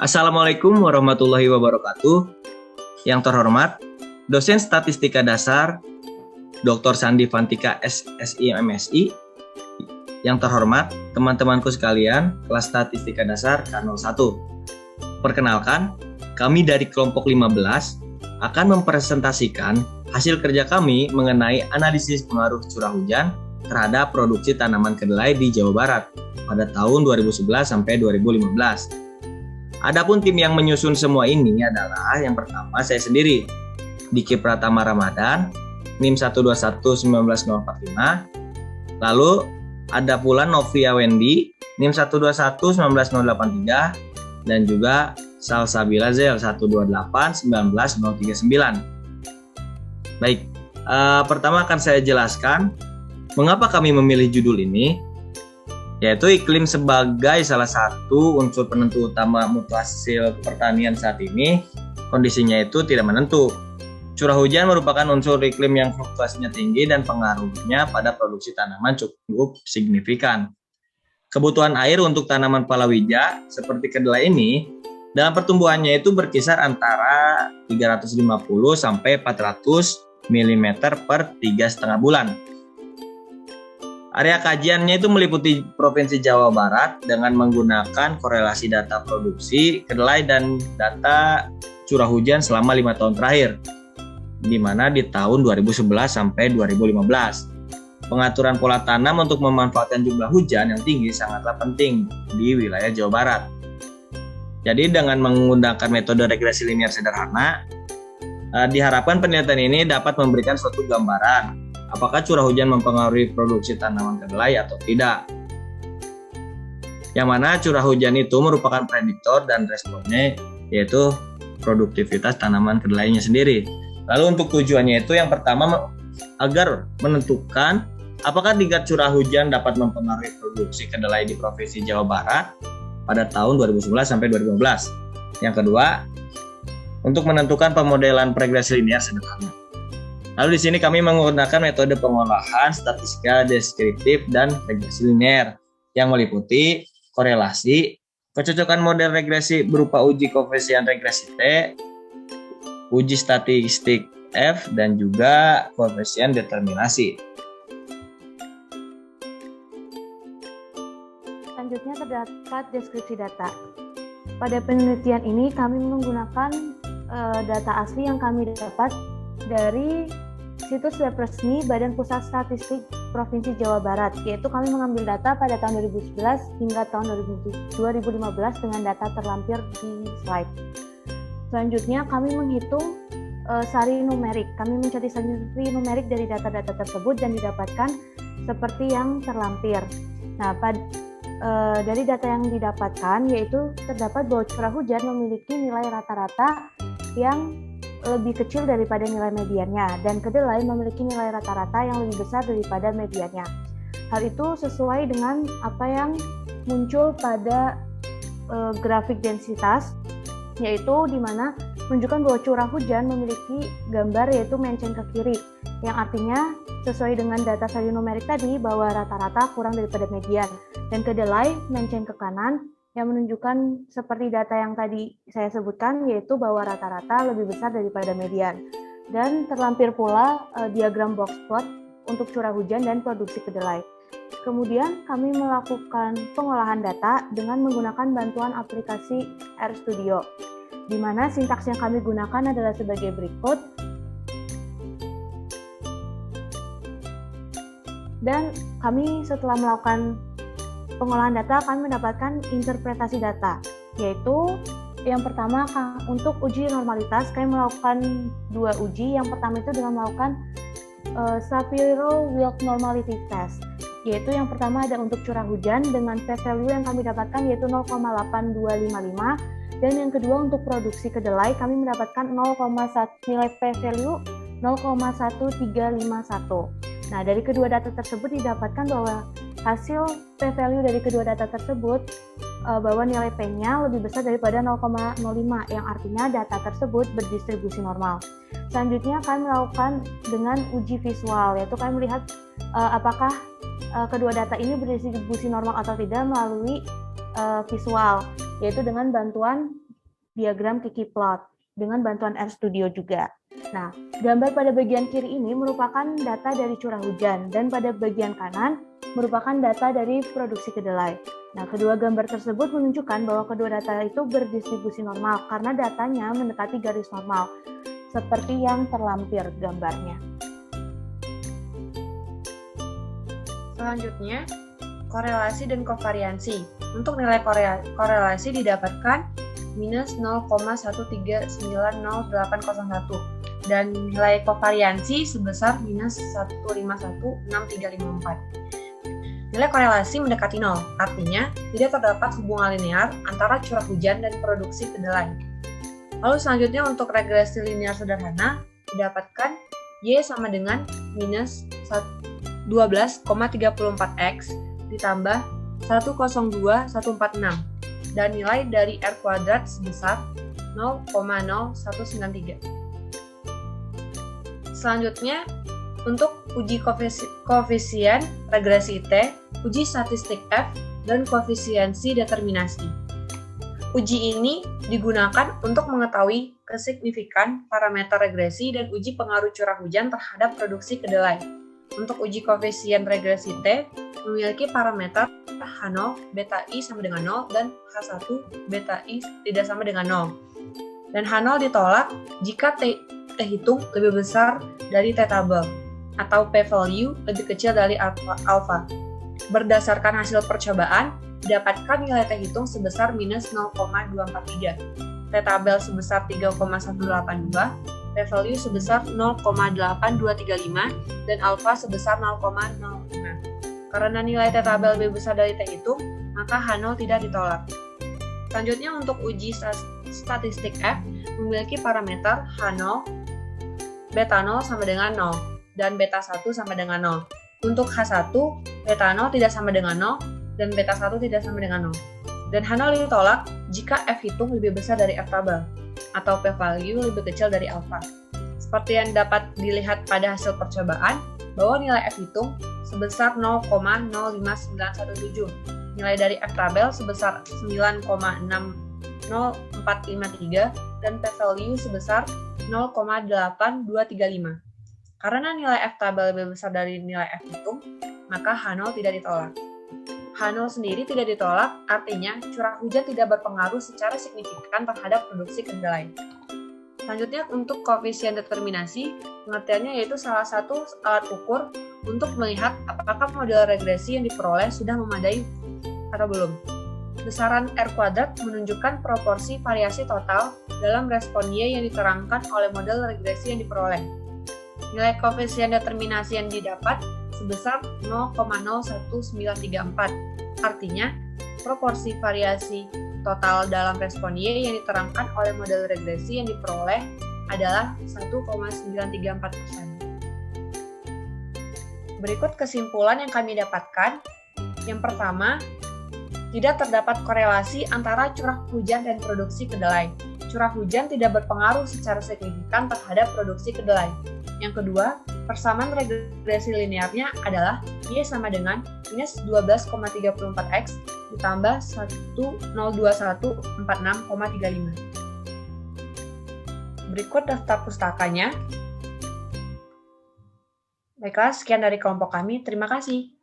Assalamualaikum warahmatullahi wabarakatuh. Yang terhormat, dosen Statistika Dasar, Dr. Sandi Fantika SSI MSI. Yang terhormat, teman-temanku sekalian, kelas Statistika Dasar K01. Perkenalkan, kami dari kelompok 15 akan mempresentasikan hasil kerja kami mengenai analisis pengaruh curah hujan terhadap produksi tanaman kedelai di Jawa Barat pada tahun 2011 sampai 2015. Adapun tim yang menyusun semua ini adalah yang pertama saya sendiri, Diki Pratama Ramadan, NIM 121-19045. Lalu ada pula Novia Wendy, NIM 121-19083, dan juga Salsabila Zel 128-19039. Baik, pertama akan saya jelaskan mengapa kami memilih judul ini, yaitu iklim sebagai salah satu unsur penentu utama mutu hasil pertanian saat ini, kondisinya itu tidak menentu. Curah hujan merupakan unsur iklim yang fluktuasinya tinggi dan pengaruhnya pada produksi tanaman cukup signifikan. Kebutuhan air untuk tanaman palawija seperti kedelai ini dalam pertumbuhannya itu berkisar antara 350 sampai 400 mm per 3,5 bulan. Area kajiannya itu meliputi Provinsi Jawa Barat dengan menggunakan korelasi data produksi kedelai dan data curah hujan selama 5 tahun terakhir, di mana di tahun 2011 sampai 2015. Pengaturan pola tanam untuk memanfaatkan jumlah hujan yang tinggi sangatlah penting di wilayah Jawa Barat. Jadi dengan menggunakan metode regresi linear sederhana, diharapkan penelitian ini dapat memberikan suatu gambaran apakah curah hujan mempengaruhi produksi tanaman kedelai atau tidak. Yang mana curah hujan itu merupakan prediktor dan responnya yaitu produktivitas tanaman kedelainya sendiri. Lalu untuk tujuannya itu yang pertama agar menentukan apakah tingkat curah hujan dapat mempengaruhi produksi kedelai di Provinsi Jawa Barat pada tahun 2011 sampai 2015. Yang kedua, untuk menentukan pemodelan regresi linear sederhana. Lalu di sini kami menggunakan metode pengolahan statistika deskriptif dan regresi linear yang meliputi korelasi, kecocokan model regresi berupa uji koefisien regresi T, uji statistik F, dan juga koefisien determinasi. Selanjutnya terdapat deskripsi data. Pada penelitian ini kami menggunakan data asli yang kami dapat dari situs web resmi Badan Pusat Statistik Provinsi Jawa Barat, yaitu kami mengambil data pada tahun 2011 hingga tahun 2015 dengan data terlampir di slide. Selanjutnya kami menghitung sari numerik. Kami mencari sari numerik dari data-data tersebut dan didapatkan seperti yang terlampir. Nah, dari data yang didapatkan yaitu terdapat bahwa curah hujan memiliki nilai rata-rata yang lebih kecil daripada nilai mediannya, dan kedelai memiliki nilai rata-rata yang lebih besar daripada mediannya. Hal itu sesuai dengan apa yang muncul pada grafik densitas, yaitu di mana menunjukkan bahwa curah hujan memiliki gambar yaitu menceng ke kiri, yang artinya sesuai dengan data sari numerik tadi bahwa rata-rata kurang daripada median, dan kedelai menceng ke kanan yang menunjukkan seperti data yang tadi saya sebutkan, yaitu bahwa rata-rata lebih besar daripada median. Dan terlampir pula diagram box plot untuk curah hujan dan produksi kedelai. Kemudian kami melakukan pengolahan data dengan menggunakan bantuan aplikasi RStudio, di mana sintaks yang kami gunakan adalah sebagai berikut. Dan kami setelah melakukan pengolahan data, kami mendapatkan interpretasi data, yaitu yang pertama untuk uji normalitas, kami melakukan 2 uji. Yang pertama itu dengan melakukan Shapiro-Wilk Normality Test, yaitu yang pertama ada untuk curah hujan dengan p-value yang kami dapatkan yaitu 0,8255, dan yang kedua untuk produksi kedelai kami mendapatkan nilai p-value 0,1351. Nah, dari kedua data tersebut didapatkan bahwa hasil p-value dari kedua data tersebut bahwa nilai p-nya lebih besar daripada 0,05, yang artinya data tersebut berdistribusi normal. Selanjutnya kami melakukan dengan uji visual, yaitu kami melihat apakah kedua data ini berdistribusi normal atau tidak melalui visual, yaitu dengan bantuan diagram Kiki plot dengan bantuan RStudio juga. Nah, gambar pada bagian kiri ini merupakan data dari curah hujan dan pada bagian kanan merupakan data dari produksi kedelai. Nah, kedua gambar tersebut menunjukkan bahwa kedua data itu berdistribusi normal karena datanya mendekati garis normal, seperti yang terlampir gambarnya. Selanjutnya, korelasi dan kovariansi. Untuk nilai korelasi didapatkan minus 0,1390801 dan nilai kovariansi sebesar minus 1516354. Nilai korelasi mendekati 0, artinya tidak terdapat hubungan linear antara curah hujan dan produksi kedelai. Lalu selanjutnya untuk regresi linear sederhana didapatkan Y sama dengan minus 12,34X ditambah 102,146 dan nilai dari R kuadrat sebesar 0,0193. Selanjutnya, untuk uji koefisien regresi T, uji statistik F, dan koefisiensi determinasi. Uji ini digunakan untuk mengetahui kesignifikan parameter regresi dan uji pengaruh curah hujan terhadap produksi kedelai. Untuk uji koefisien regresi T, memiliki parameter H0 beta I sama dengan 0 dan H1 beta I tidak sama dengan 0. Dan H0 ditolak jika T hitung lebih besar dari T tabel atau p-value lebih kecil dari alpha. Berdasarkan hasil percobaan, didapatkan nilai T hitung sebesar minus 0,243, T tabel sebesar 3,182, p-value sebesar 0,8235, dan alpha sebesar 0,05. Karena nilai T tabel lebih besar dari T hitung, maka H0 tidak ditolak. Selanjutnya untuk uji statistik F memiliki parameter H0, beta 0 sama dengan 0, dan beta 1 sama dengan 0. Untuk H1, beta 0 tidak sama dengan 0, dan beta 1 tidak sama dengan 0. Dan H0 ditolak jika F hitung lebih besar dari F tabel, atau p-value lebih kecil dari alpha. Seperti yang dapat dilihat pada hasil percobaan, bahwa nilai F hitung sebesar 0,05917, nilai dari F tabel sebesar 9,60453, dan p-value sebesar 0,8235. Karena nilai F tabel lebih besar dari nilai F hitung, maka H0 tidak ditolak. H0 sendiri tidak ditolak, artinya curah hujan tidak berpengaruh secara signifikan terhadap produksi kedelai. Selanjutnya untuk koefisien determinasi, pengertiannya yaitu salah satu alat ukur untuk melihat apakah model regresi yang diperoleh sudah memadai atau belum. Besaran R kuadrat menunjukkan proporsi variasi total dalam respon Y yang diterangkan oleh model regresi yang diperoleh. Nilai koefisien determinasi yang didapat sebesar 0,01934. Artinya, proporsi variasi total dalam respon Y yang diterangkan oleh model regresi yang diperoleh adalah 1,93%. Berikut kesimpulan yang kami dapatkan. Yang pertama, tidak terdapat korelasi antara curah hujan dan produksi kedelai. Curah hujan tidak berpengaruh secara signifikan terhadap produksi kedelai. Yang kedua, persamaan regresi linearnya adalah Y sama dengan minus 12,34X ditambah 102146,35. Berikut daftar pustakanya. Baiklah, sekian dari kelompok kami. Terima kasih.